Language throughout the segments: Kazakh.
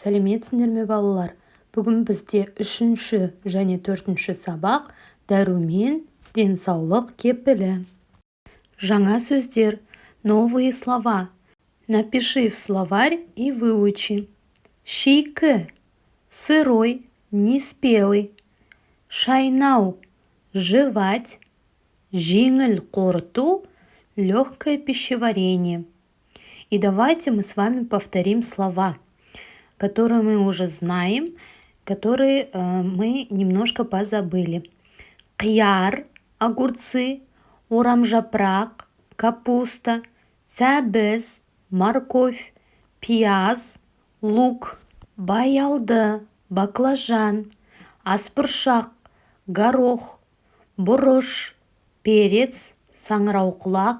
сәлеметсіңдер ме балалар? Бүгін бізде 3-ші және 4-ші сабақ дәрумен, денсаулық кепілі. Жаңа сөздер, новые слова. Напиши в словарь и выучи. Шейкі, сырой, неспелый. Шайнау, жевать. Жеңіл қорыту, легкое пищеварение. И давайте мы с вами повторим слова, которые мы уже знаем, которые мы немножко позабыли. Қияр, огурцы, орамжапырақ, капуста, сәбіз, морковь, пияз, лук, баялды, баклажан, аспыршақ, горох, бұрыш, перец, саңырауқұлақ,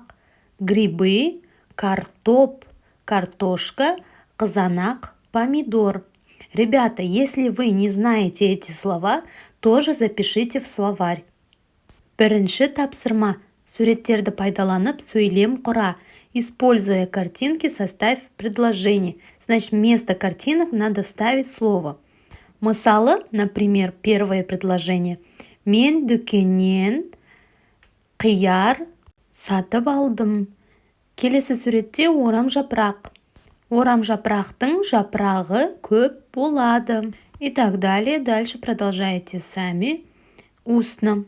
грибы, картоп, картошка, қызанақ, помидор. Ребята, если вы не знаете эти слова, тоже запишите в словарь. Бірінші тапсырма. Суреттерді пайдаланып сөйлем құра. Используя картинки, составь предложение. Значит, вместо картинок надо вставить слово. Мысалы, например, первое предложение. Мен дүкеннен қияр сатып алдым. Келесі суретте орамжапырақ. Орамжапырақтың жапырағы көп болады. И так далее. Дальше продолжайте сами. Устно.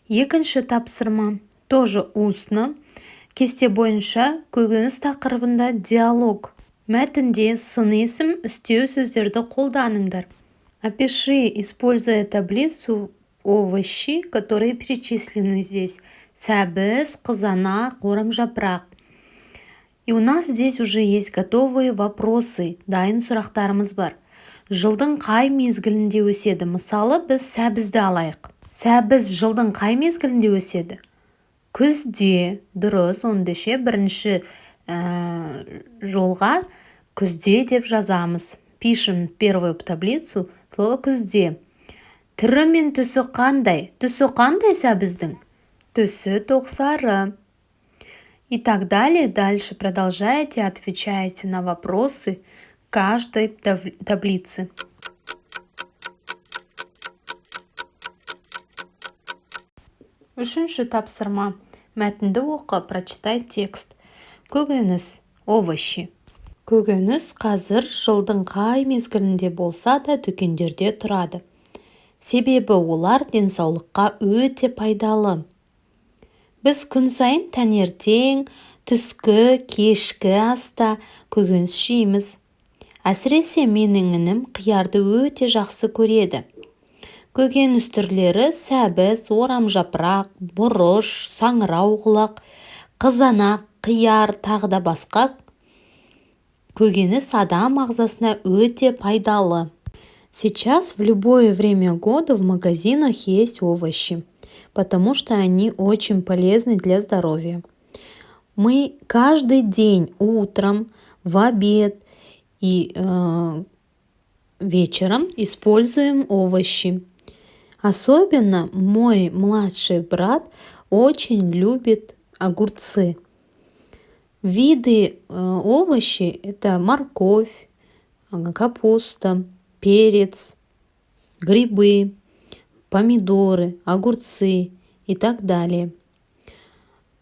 Екінші тапсырма. Тоже устно. Кесте бойынша көкөніс тақырыбында диалог. Мәтінде сын есім үстеу сөздерді қолданыңдар. Опиши, используя таблицу, овощи, которые перечислены здесь. Сәбіз, қызанақ, орамжапырақ. И у нас здесь уже есть готовые вопросы, дайын сұрақтарымыз бар. Жылдың қай мезгілінде өседі? Мысалы, біз сәбізді алайық. Сәбіз жылдың қай мезгілінде өседі? Күзде. Дұрыс, ондеше бірінші жолға күзде деп жазамыз. Пишем первую таблицу слово күзде. Түрі мен түсі қандай? Түсі қандай сәбіздің? Түсі тоқсары. И так далее. Дальше продолжайте, отвечаете на вопросы каждой таблицы. Үшінші тапсырма. Мәтінді оқы, прочитай текст. Көкөніс, овощи. Көкөніс қазір жылдың қай мезгілінде болса да дүкендерде тұрады. Себебі олар денсаулыққа өте пайдалы. Біз күн сайын таңертең, түскі, кешкі аста көкөніс жейміз. Әсіресе менің інім қиярды өте жақсы көреді. Көкөніс түрлері сәбіз, орамжапырақ, бұрыш, саңырауқұлақ, қызанақ, қияр, тағы да басқа. Көкөніс адам ағзасына өте пайдалы. Сейчас в любое время года в магазинах есть овощи, потому что они очень полезны для здоровья. Мы каждый день утром, в обед и вечером используем овощи. Особенно мой младший брат очень любит огурцы. Виды овощей – это морковь, капуста, перец, грибы, помидоры, огурцы и так далее.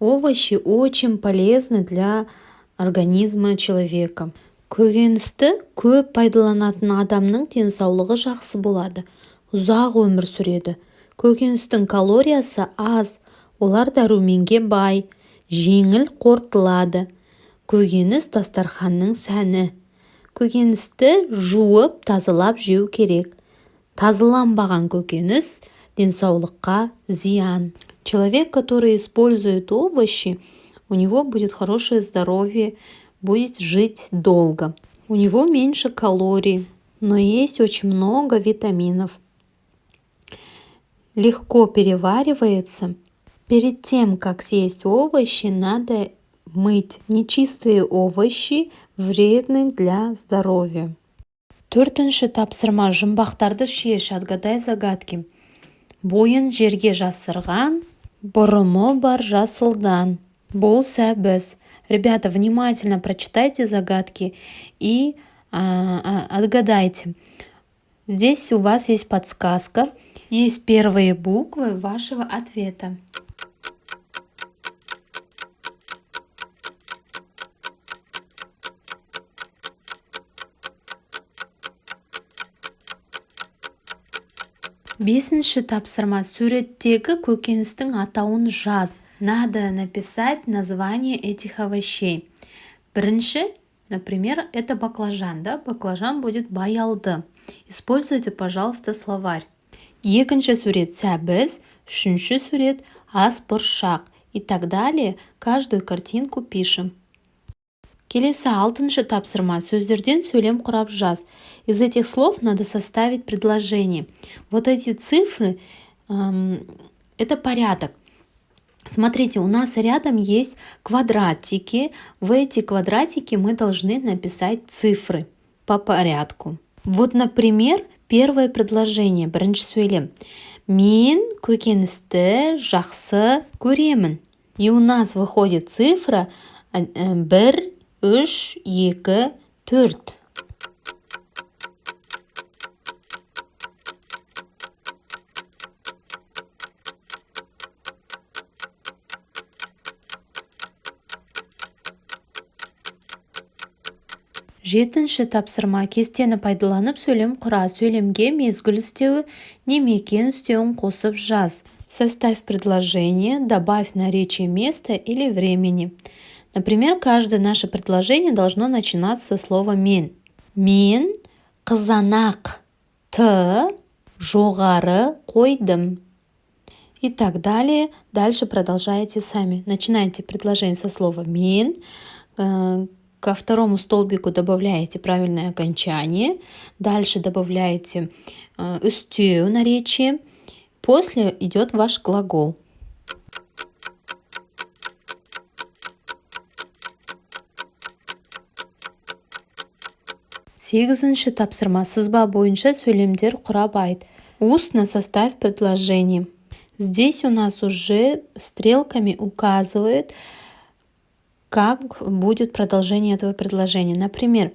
Овощи очень полезны для организма человека. Көкөністі көп пайдаланатын адамның денсаулығы жақсы болады, ұзақ өмір сүреді. Көкөністің калориясы аз, олар дәруменге бай, жеңіл қорытылады. Көкөніс дастарханның сәні. Көкөністі жуып, тазалап жеу керек. Тазаланбаған көкөніс денсаулыққа зиян. Человек, который использует овощи, у него будет хорошее здоровье, будет жить долго. У него меньше калорий, но есть очень много витаминов. Легко переваривается. Перед тем, как съесть овощи, надо мыть. Нечистые овощи вредны для здоровья. Төртінші тапсырма. Жұмбақтарды шеш, отгадай загадки. Бойын жерге жасырған, бұрымы бар жасылдан. Бұл сәбіз. Ребята, внимательно прочитайте загадки и Отгадайте. Здесь у вас есть подсказка. Есть первые буквы вашего ответа. Бесінші тапсырма. Суреттегі көкөністің атауын жаз. Надо написать название этих овощей. Бірінші, например, это баклажан, да? Баклажан будет баялды. Используйте, пожалуйста, словарь. Екінші сурет сәбіз, үшінші сурет ас бұршақ и так далее. Каждую картинку пишем. Келесі алтыншы тапсырма. Сөздерден сөйлем құрап жаз. Из этих слов надо составить предложение. Вот эти цифры, это порядок. Смотрите, у нас рядом есть квадратики. В эти квадратики мы должны написать цифры по порядку. Вот, например, первое предложение. Бірінші сөйлем. Мен көкөністі жақсы көремін. И у нас выходит цифра 1, 3, 2, 4. Жетінші тапсырма. Кестені пайдаланып сөйлем құра. Сөйлемге мезгіл үстеуі не мекен үстеуін қосып жаз. Составь предложение, добавь наречие места или времени. Например, каждое наше предложение должно начинаться со слова «мен». Мен қызанақ жоғары қойдым. И так далее. Дальше продолжайте сами. Начинайте предложение со слова «мен». Ко второму столбику добавляете правильное окончание. Дальше добавляете үстеу наречие. После идет ваш глагол. Сегізінші тапсырма. Сызба бойынша сөйлемдер құрап айт. Устно составь предложение. Здесь у нас уже стрелками указывает, как будет продолжение этого предложения. Например,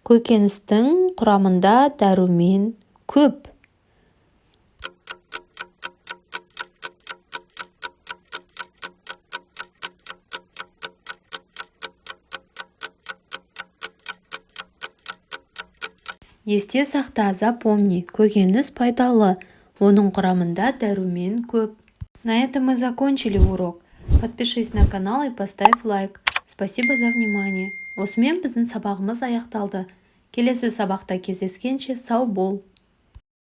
көкөністің құрамында дәрумен көп. Есте сақта, запомни, көкөніс пайдалы, оның құрамында дәрумен көп. На этом мы закончили урок. Подпишись на канал и поставь лайк. Спасибо за внимание. Осымен біздің сабағымыз аяқталды. Келесі сабақта кездескенше сау бол.